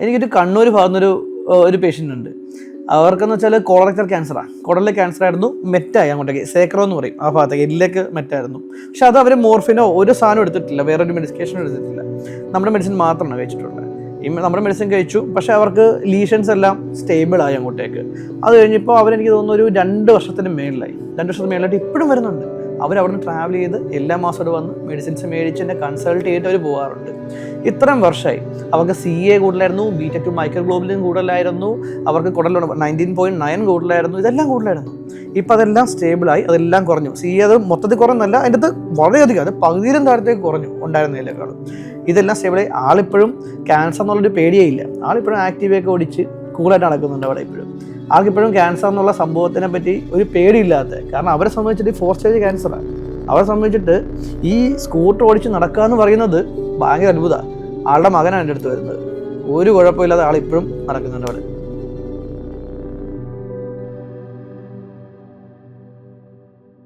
എനിക്കൊരു കണ്ണൂർ ഭാഗത്തുനിന്നൊരു ഒരു പേഷ്യൻ്റ് ഉണ്ട്. അവർക്കെന്ന് വെച്ചാൽ കോളറക്ടൽ ക്യാൻസറാണ്. കുടലിലെ ക്യാൻസർ ആയിരുന്നു. മെറ്റായി അങ്ങോട്ടേക്ക് സേക്രോ എന്ന് പറയും ആ ഭാഗത്തേക്ക്, എല്ലിലേക്ക് മെറ്റായിരുന്നു. പക്ഷെ അത് അവർ മോർഫിനോ ഒരു സാധനം എടുത്തിട്ടില്ല, വേറൊരു മെഡിക്കേഷനും എടുത്തിട്ടില്ല. നമ്മുടെ മെഡിസിൻ മാത്രമാണ് കഴിച്ചിട്ടുള്ളത്. നമ്മുടെ മെഡിസിൻ കഴിച്ചു, പക്ഷെ അവർക്ക് ലീഷൻസ് എല്ലാം സ്റ്റേബിളായി അങ്ങോട്ടേക്ക്. അത് കഴിഞ്ഞപ്പോൾ അവരെനിക്ക് തോന്നുന്നു ഒരു 2 വർഷത്തിന് മേളിലായി. 2 വർഷത്തിന് മേളിലായിട്ട് ഇപ്പോഴും വരുന്നുണ്ട്. അവരവിടുന്ന് ട്രാവൽ ചെയ്ത് എല്ലാ മാസവും വന്ന് മെഡിസിൻസ് മേടിച്ച് എന്നെ കൺസൾട്ട് ചെയ്തിട്ട് അവർ പോകാറുണ്ട്. ഇത്രയും വർഷമായി. അവർക്ക് CA കൂടുതലായിരുന്നു, β2 മൈക്രോഗ്ലോബുലിൻ കൂടുതലായിരുന്നു, അവർക്ക് കുടലിൽ 19.9 കൂടുതലായിരുന്നു, ഇതെല്ലാം കൂടുതലായിരുന്നു. ഇപ്പം അതെല്ലാം സ്റ്റേബിളായി, അതെല്ലാം കുറഞ്ഞു. CA അത് മൊത്തത്തിൽ കുറഞ്ഞല്ല, അതിൻ്റെ അത് വളരെയധികം, അത് പകുതിയിലും താഴത്തേക്ക് കുറഞ്ഞു ഉണ്ടായിരുന്നതിനേക്കാളും. ഇതെല്ലാം സ്റ്റേബിളായി. ആളിപ്പോഴും ക്യാൻസർ എന്നുള്ളൊരു പേടിയേ ഇല്ല. ആളിപ്പോഴും ആക്റ്റീവൊക്കെ ഓടിച്ച് കൂളായിട്ട് നടക്കുന്നുണ്ട് അവിടെ ഇപ്പോഴും. ആൾക്കിപ്പോഴും ക്യാൻസർ എന്നുള്ള സംഭവത്തിനെ പറ്റി ഒരു പേടിയില്ലാത്ത, കാരണം അവരെ സംബന്ധിച്ചിട്ട് 4 സ്റ്റേജ് ക്യാൻസറാണ്. അവരെ സംബന്ധിച്ചിട്ട് ഈ സ്കൂട്ടർ ഓടിച്ച് നടക്കുക എന്ന് പറയുന്നത് ഭയങ്കര അത്ഭുതമാണ്. ആളുടെ മകനാണ് എൻ്റെ അടുത്ത് വരുന്നത്. ഒരു കുഴപ്പമില്ലാതെ ആളിപ്പോഴും നടക്കുന്നുണ്ട് അവിടെ.